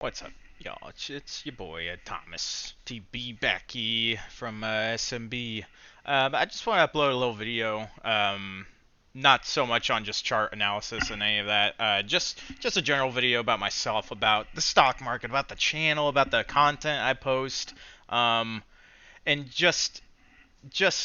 What's up, y'all? It's your boy Thomas TB Backy from SMB. I just want to upload a little video. Not so much on just chart analysis and any of that. Just a general video about myself, about the stock market, about the channel, about the content I post, um, and just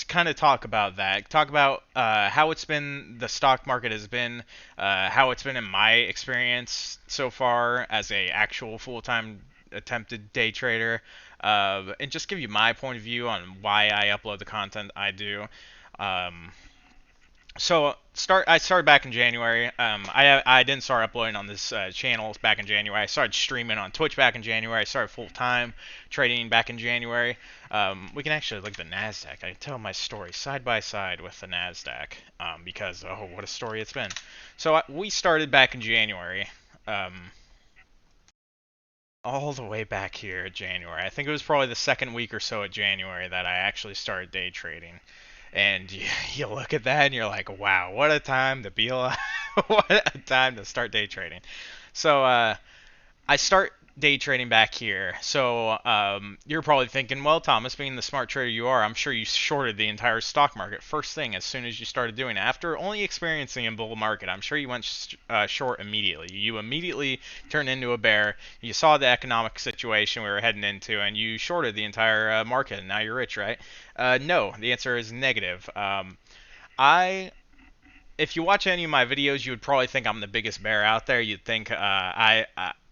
kind of talk about that. Talk about how it's been, the stock market has been, how it's been in my experience so far as a actual full-time attempted day trader, and just give you my point of view on why I upload the content I do. Um, I started back in January. I didn't start uploading on this channel back in January. I started streaming on Twitch back in January. I started full time trading back in January. We can actually look at the Nasdaq. I can tell my story side by side with the Nasdaq because oh, what a story it's been. We started back in January. Um, all the way back here at January. I think it was probably the second week or so at January that I actually started day trading. And you look at that and you're like, wow, what a time to be alive. What a time to start day trading. So I start day trading back here. So you're probably thinking, well, Thomas, being the smart trader you are, I'm sure you shorted the entire stock market first thing as soon as you started doing it. After only experiencing a bull market, I'm sure you went short immediately. You immediately turned into a bear. You saw the economic situation we were heading into, and you shorted the entire market, and now you're rich, right? No, the answer is negative. I if you watch any of my videos, you would probably think I'm the biggest bear out there. You'd think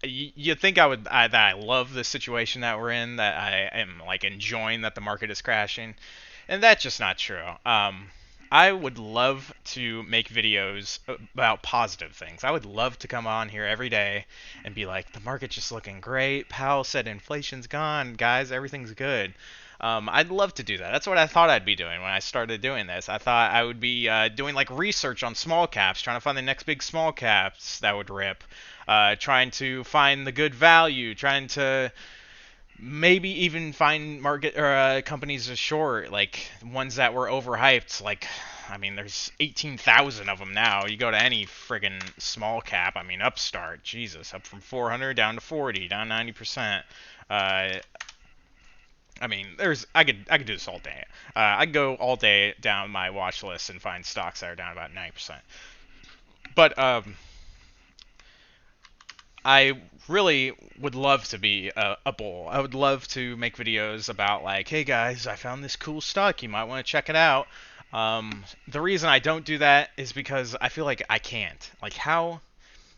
you'd think that I love the situation that we're in, that I am like enjoying that the market is crashing, and that's just not true. I would love to make videos about positive things. I would love to come on here every day and be like, the market's just looking great. Powell said inflation's gone, guys, everything's good. I'd love to do that. That's what I thought I'd be doing when I started doing this. I thought I would be doing like research on small caps, trying to find the next big small caps that would rip, trying to find the good value, trying to maybe even find market or companies to short, like ones that were overhyped. Like, I mean, there's 18,000 of them now. You go to any friggin' small cap. I mean, Upstart, Jesus, up from 400 down to 40, down 90%. Uh, I mean, I could do this all day. I could go all day down my watch list and find stocks that are down about 90%. But I really would love to be a bull. I would love to make videos about like, hey guys, I found this cool stock. You might want to check it out. The reason I don't do that is because I feel like I can't. Like how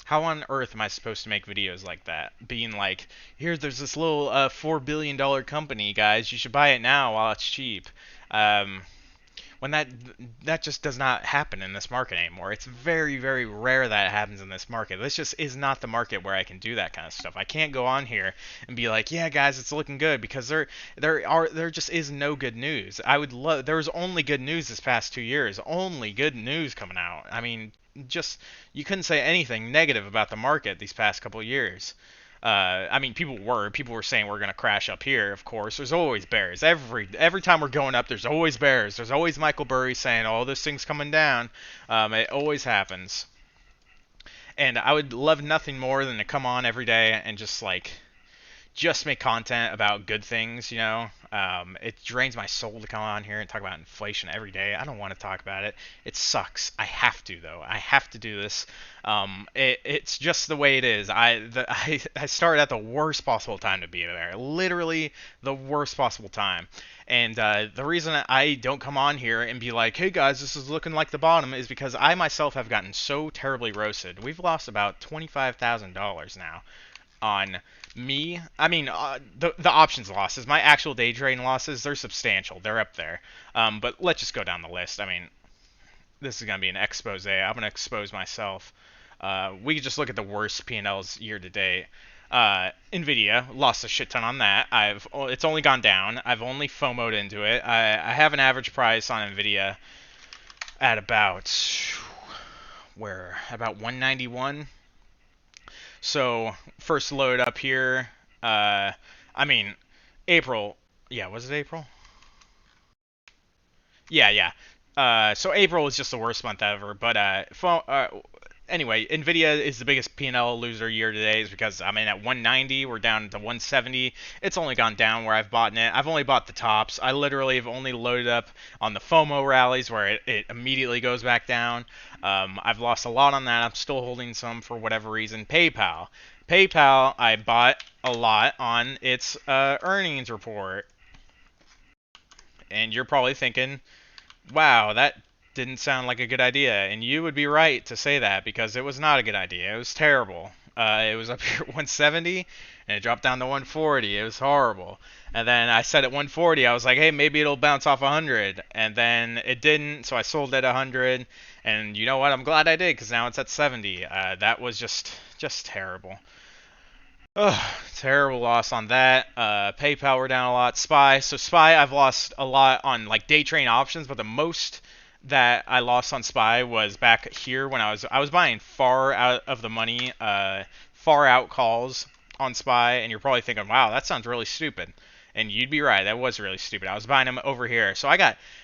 on earth am I supposed to make videos like that? Being like, here, there's this little $4 billion company, guys. You should buy it now while it's cheap. Um, when that just does not happen in this market anymore. It's very, very rare that it happens in this market. This just is not the market where I can do that kind of stuff. I can't go on here and be like, yeah, guys, it's looking good, because there just is no good news. I would love there was only good news this past 2 years, only good news coming out. I mean, just you couldn't say anything negative about the market these past couple of years. I mean, people were saying we're gonna crash up here. Of course, there's always bears. Every time we're going up, there's always bears. There's always Michael Burry saying, "Oh, this thing's coming down." It always happens. And I would love nothing more than to come on every day and just make content about good things, you know. It drains my soul to come on here and talk about inflation every day. I don't want to talk about it. It sucks. I have to though. I have to do this. It's just the way it is. I started at the worst possible time to be there. Literally the worst possible time. And the reason I don't come on here and be like, hey guys, this is looking like the bottom, is because I myself have gotten so terribly roasted. We've lost about $25,000 now on me. I mean, the options losses, my actual day trading losses, they're substantial. They're up there. But let's just go down the list. I mean, this is gonna be an expose. I'm gonna expose myself. We could just look at the worst P&Ls year to date. Nvidia lost a shit ton on that. It's only gone down. I've only FOMO'd into it. I have an average price on Nvidia at about 191. So first load up here. I mean, April. Yeah, was it April? Yeah, yeah. So April was just the worst month ever. But anyway, Nvidia is the biggest P&L loser year to date, is because I mean at 190, we're down to 170. It's only gone down where I've bought in it. I've only bought the tops. I literally have only loaded up on the FOMO rallies where it immediately goes back down. I've lost a lot on that. I'm still holding some for whatever reason. PayPal, I bought a lot on its earnings report. And you're probably thinking, wow, that didn't sound like a good idea. And you would be right to say that, because it was not a good idea. It was terrible. It was up here at 170 and it dropped down to 140. It was horrible. And then I said at 140, I was like, hey, maybe it'll bounce off 100. And then it didn't, so I sold it at 100. And you know what? I'm glad I did, because now it's at 70. That was just terrible. Ugh, terrible loss on that. PayPal we're down a lot. SPY I've lost a lot on like day trade options, but the most that I lost on SPY was back here when I was buying far out of the money, far out calls on SPY, and you're probably thinking, wow, that sounds really stupid. And you'd be right, that was really stupid. I was buying them over here. So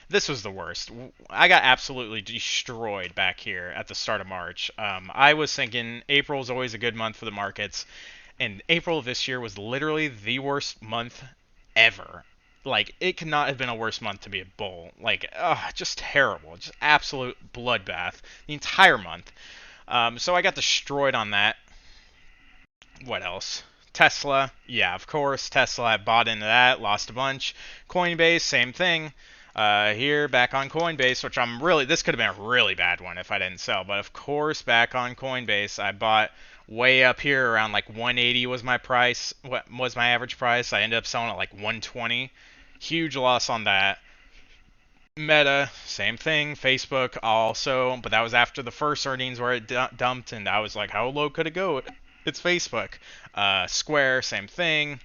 this was the worst. I got absolutely destroyed back here at the start of March. I was thinking April's always a good month for the markets. And April of this year was literally the worst month ever. Like, it could not have been a worse month to be a bull. Like, just terrible. Just absolute bloodbath. The entire month. So I got destroyed on that. What else? Tesla. Yeah, of course. Tesla, I bought into that. Lost a bunch. Coinbase, same thing. Here, back on Coinbase, which this could have been a really bad one if I didn't sell. But of course, back on Coinbase, I bought way up here around like 180 was my price. What was my average price? I ended up selling at like 120. Huge loss on that. Meta, same thing. Facebook also, but that was after the first earnings where it dumped, and I was like, how low could it go? It's Facebook. Square, same thing.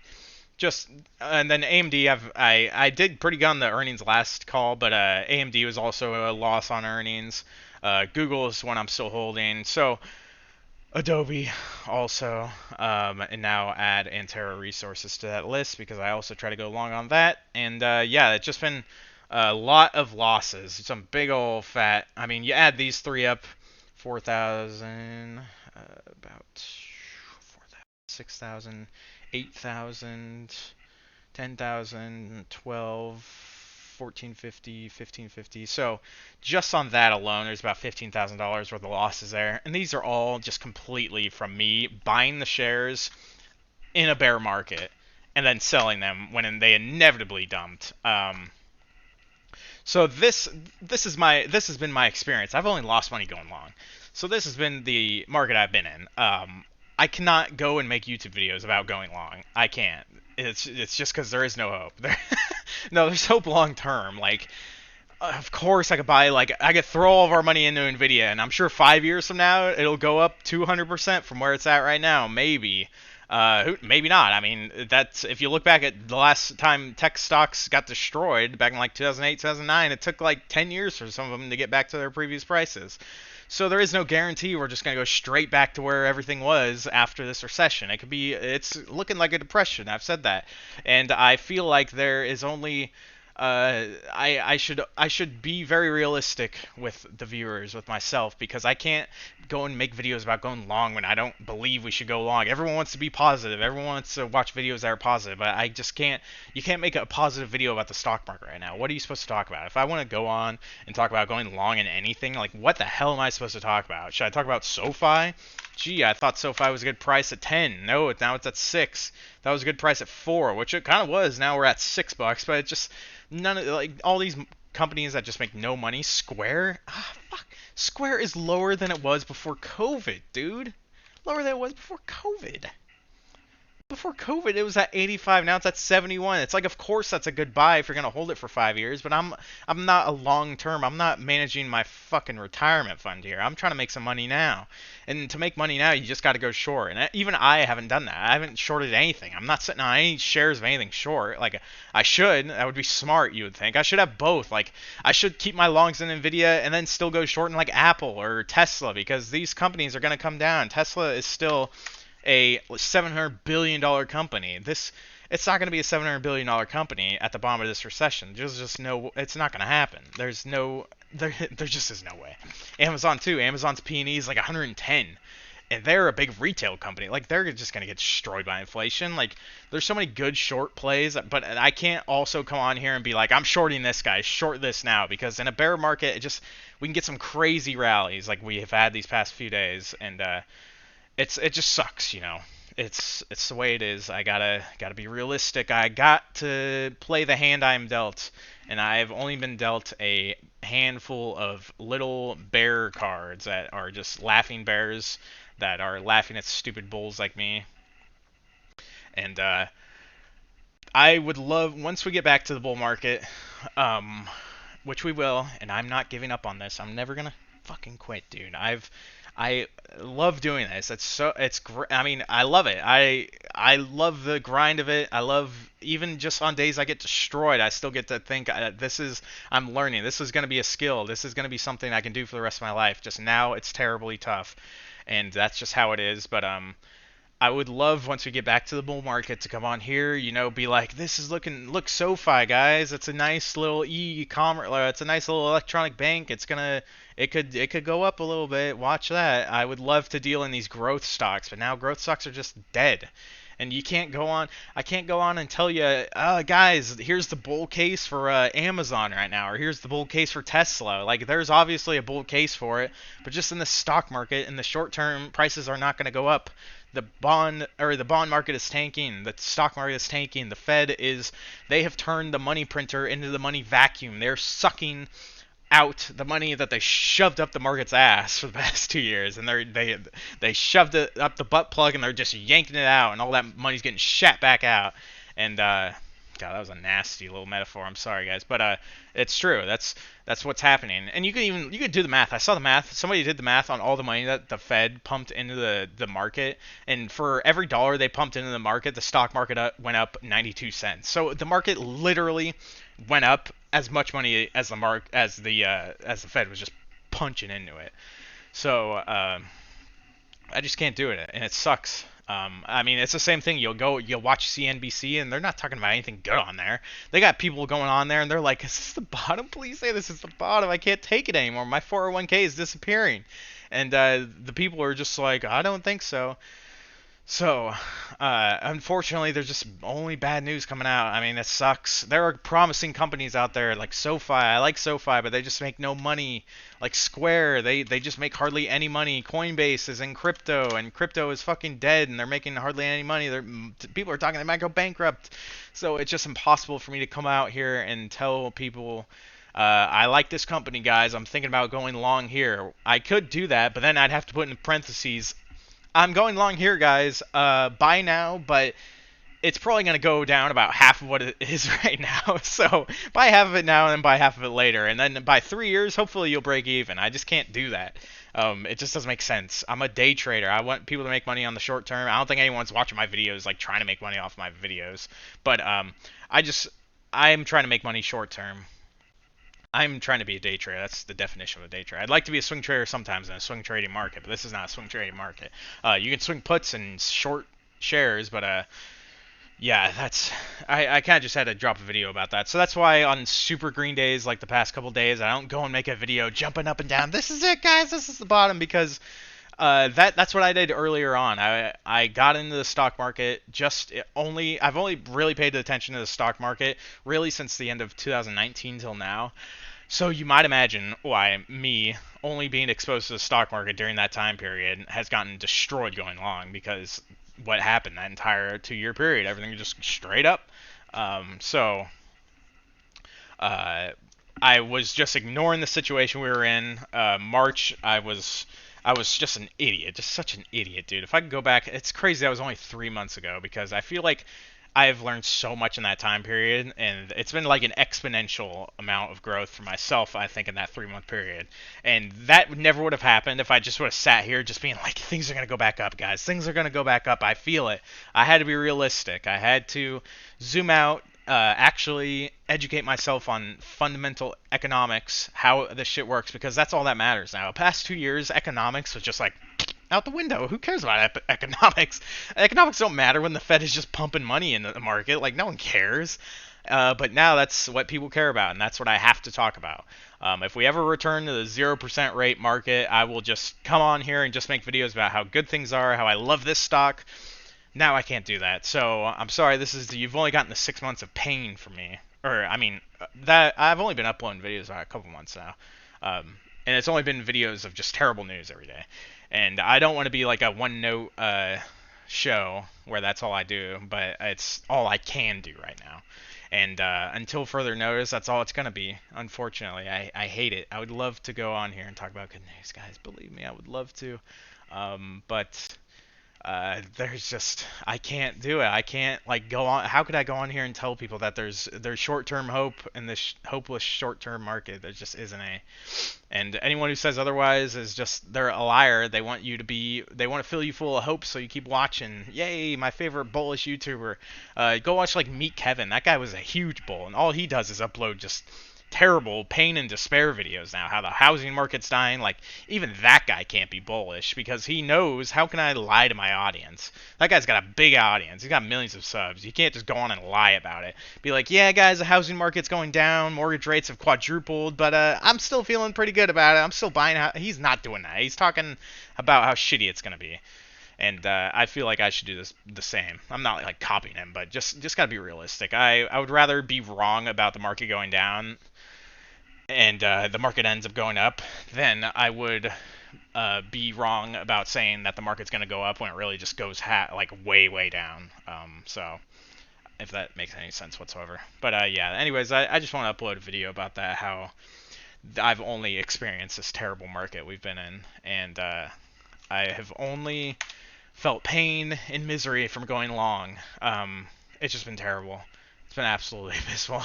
And then AMD, I did pretty good on the earnings last call, but AMD was also a loss on earnings. Google is one I'm still holding. So Adobe also, and now add Antero Resources to that list because I also try to go long on that. And yeah, it's just been a lot of losses. Some big old fat. I mean, you add these three up, 4,000, about 4,000, 6,000, 8,000, 10,000, 12. 1450, 1550. So just on that alone, there's about $15,000 worth of losses there. And these are all just completely from me buying the shares in a bear market and then selling them when they inevitably dumped. So this has been my experience. I've only lost money going long. So this has been the market I've been in. I cannot go and make YouTube videos about going long. I can't. It's just because there is no hope. No, there's hope long term. Like, of course I could throw all of our money into Nvidia, and I'm sure 5 years from now it'll go up 200% from where it's at right now. Maybe. Maybe not. I mean, that's if you look back at the last time tech stocks got destroyed back in like 2008, 2009, it took like 10 years for some of them to get back to their previous prices. So there is no guarantee we're just going to go straight back to where everything was after this recession. It's looking like a depression. I've said that. And I feel like there is only I should be very realistic with the viewers, with myself, because I can't go and make videos about going long when I don't believe we should go long. Everyone wants to be positive. Everyone wants to watch videos that are positive, but I just can't. You can't make a positive video about the stock market right now. What are you supposed to talk about? If I want to go on and talk about going long in anything, like what the hell am I supposed to talk about? Should I talk about SoFi? Gee, I thought SoFi was a good price at 10. No, now it's at 6. That was a good price at 4, which it kind of was. Now we're at $6, but it just none of like all these companies that just make no money. Square, fuck. Square is lower than it was before COVID, dude. Lower than it was before COVID. Before COVID, it was at 85. Now it's at 71. It's like, of course, that's a good buy if you're gonna hold it for 5 years. But I'm not a long term. I'm not managing my fucking retirement fund here. I'm trying to make some money now. And to make money now, you just got to go short. And even I haven't done that. I haven't shorted anything. I'm not sitting on any shares of anything short. Like I should. That would be smart. You would think. I should have both. Like I should keep my longs in Nvidia and then still go short in like Apple or Tesla, because these companies are gonna come down. Tesla is still a $700 billion company. It's not going to be a $700 billion company at the bottom of this recession. There's just no, it's not going to happen. there just is no way. Amazon too. Amazon's P&E is like 110, and they're a big retail company. Like they're just gonna get destroyed by inflation. Like there's so many good short plays, but I can't also come on here and be like I'm shorting this guy, short this now, because in a bear market, we can get some crazy rallies like we have had these past few days, and it just sucks, you know. It's the way it is. I gotta be realistic. I got to play the hand I'm dealt, and I've only been dealt a handful of little bear cards that are just laughing bears that are laughing at stupid bulls like me. And I would love once we get back to the bull market, um, which we will, and I'm not giving up on this. I'm never gonna fucking quit, dude. I love doing this. It's great. I mean, I love it. I love the grind of it. I love even just on days I get destroyed, I still get to think I'm learning. This is gonna be a skill. This is gonna be something I can do for the rest of my life. Just now, it's terribly tough, and that's just how it is. But I would love once we get back to the bull market to come on here, you know, be like, this is look SoFi, guys. It's a nice little e-commerce, it's a nice little electronic bank. It could go up a little bit. Watch that. I would love to deal in these growth stocks, but now growth stocks are just dead. And you can't go on. I can't go on and tell you, guys, here's the bull case for Amazon right now, or here's the bull case for Tesla. Like, there's obviously a bull case for it, but just in the stock market, in the short term, prices are not going to go up. The bond market is tanking. The stock market is tanking. They have turned the money printer into the money vacuum. They're sucking out the money that they shoved up the market's ass for the past 2 years, and they shoved it up the butt plug, and they're just yanking it out, and all that money's getting shat back out. And God, that was a nasty little metaphor. I'm sorry, guys, but it's true. That's what's happening. And you could do the math. I saw the math. Somebody did the math on all the money that the Fed pumped into the market, and for every dollar they pumped into the market, the stock market went up 92 cents. So the market literally went up as much money as the Fed was just punching into it. So I just can't do it, and it sucks. I mean, it's the same thing. You'll watch CNBC, and they're not talking about anything good on there. They got people going on there, and they're like, "Is this the bottom? Please say this is the bottom. I can't take it anymore. My 401k is disappearing." And the people are just like, "I don't think so." So, unfortunately, there's just only bad news coming out. I mean, it sucks. There are promising companies out there like SoFi. I like SoFi, but they just make no money. Like Square, they just make hardly any money. Coinbase is in crypto, and crypto is fucking dead, and they're making hardly any money. People are talking they might go bankrupt. So it's just impossible for me to come out here and tell people, I like this company, guys. I'm thinking about going long here. I could do that, but then I'd have to put in parentheses, I'm going long here, guys. Buy now, but it's probably going to go down about half of what it is right now. So buy half of it now and then buy half of it later. And then by 3 years, hopefully you'll break even. I just can't do that. It just doesn't make sense. I'm a day trader. I want people to make money on the short term. I don't think anyone's watching my videos like trying to make money off my videos. But I'm trying to make money short term. I'm trying to be a day trader. That's the definition of a day trader. I'd like to be a swing trader sometimes in a swing trading market, but this is not a swing trading market. You can swing puts and short shares, but yeah, I kind of just had to drop a video about that. So that's why on super green days, like the past couple days, I don't go and make a video jumping up and down. This is it, guys. This is the bottom, because that's what I did earlier on. I got into the stock market I've only really paid attention to the stock market really since the end of 2019 till now. So you might imagine why me only being exposed to the stock market during that time period has gotten destroyed going long, because what happened that entire 2-year period, everything just straight up. So I was just ignoring the situation we were in. March, I was just an idiot, just such an idiot, dude. If I could go back, it's crazy that was only 3 months ago, because I feel like I've learned so much in that time period, and it's been like an exponential amount of growth for myself, I think, in that 3-month period. And that never would have happened if I just would have sat here just being like, things are going to go back up, guys. Things are going to go back up. I feel it. I had to be realistic. I had to zoom out, actually educate myself on fundamental economics, how this shit works, because that's all that matters now. The past 2 years, economics was just like out the window. Who cares about economics? Economics don't matter when the Fed is just pumping money into the market. Like, no one cares. But now that's what people care about, and that's what I have to talk about. If we ever return to the 0% rate market, I will just come on here and just make videos about how good things are, how I love this stock. Now I can't do that. So I'm sorry. You've only gotten the 6 months of pain from me, or I mean that I've only been uploading videos for a couple months now, and it's only been videos of just terrible news every day. And I don't want to be like a one note show where that's all I do, but it's all I can do right now. And until further notice, that's all it's gonna be. Unfortunately, I hate it. I would love to go on here and talk about good news, guys. Believe me, I would love to. But there's just I can't do it. I can't like go on. How could I go on here and tell people that there's short-term hope in this hopeless short-term market? There just isn't a. And anyone who says otherwise is just they're a liar. They want to fill you full of hope so you keep watching. Yay, my favorite bullish YouTuber. Go watch like Meet Kevin. That guy was a huge bull, and all he does is upload just terrible pain and despair videos now, how the housing market's dying. Like, even that guy can't be bullish because he knows, how can I lie to my audience? That guy's got a big audience. He's got millions of subs. You can't just go on and lie about it. Be like, yeah, guys, the housing market's going down. Mortgage rates have quadrupled, but I'm still feeling pretty good about it. I'm still buying. He's not doing that. He's talking about how shitty it's going to be. And I feel like I should do this the same. I'm not like copying him, but just gotta be realistic. I would rather be wrong about the market going down and the market ends up going up, then I would be wrong about saying that the market's going to go up when it really just goes like way down. So if that makes any sense whatsoever. But yeah, anyways, I just want to upload a video about that, how I've only experienced this terrible market we've been in, and I have only felt pain and misery from going long. It's just been terrible. It's been absolutely abysmal.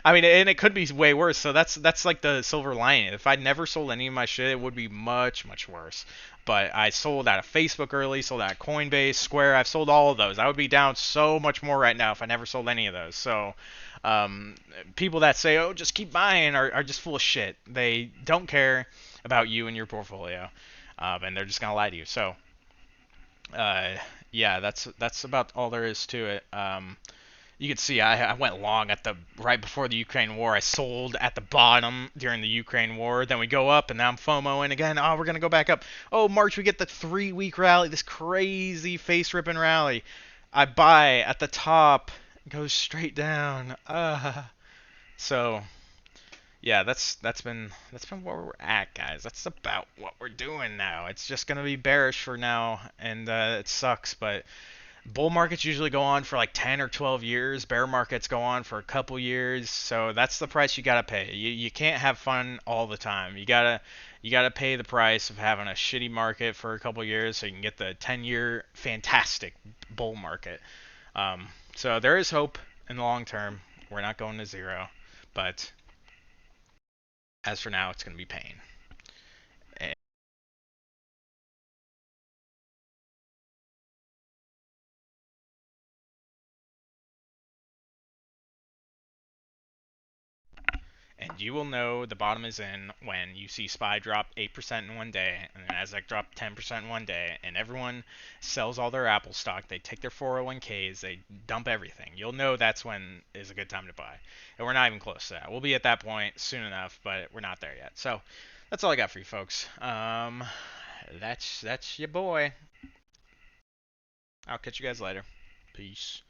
I mean, and it could be way worse. So that's like the silver lining. If I'd never sold any of my shit, it would be much worse. But I sold out of Facebook early, sold out of Coinbase, Square. I've sold all of those. I would be down so much more right now if I never sold any of those. So people that say, "Oh, just keep buying," are just full of shit. They don't care about you and your portfolio, and they're just gonna lie to you. So uh, yeah, that's about all there is to it. You can see I went long at the right before the Ukraine war. I sold at the bottom during the Ukraine war. Then we go up, and now I'm FOMOing again. Oh, we're gonna go back up. Oh, March we get the 3 week rally, this crazy face ripping rally. I buy at the top, goes straight down. So yeah, that's been where we're at, guys. That's about what we're doing now. It's just gonna be bearish for now, and it sucks, but bull markets usually go on for like 10 or 12 years. Bear markets go on for a couple years. So that's the price you got to pay. You can't have fun all the time. You got to pay the price of having a shitty market for a couple years so you can get the 10-year fantastic bull market. So there is hope in the long term. We're not going to zero, but as for now, it's going to be pain. And you will know the bottom is in when you see SPY drop 8% in one day, and then NASDAQ drop 10% in one day, and everyone sells all their Apple stock. They take their 401ks, they dump everything. You'll know that's when is a good time to buy. And we're not even close to that. We'll be at that point soon enough, but we're not there yet. So that's all I got for you folks. That's your boy. I'll catch you guys later. Peace.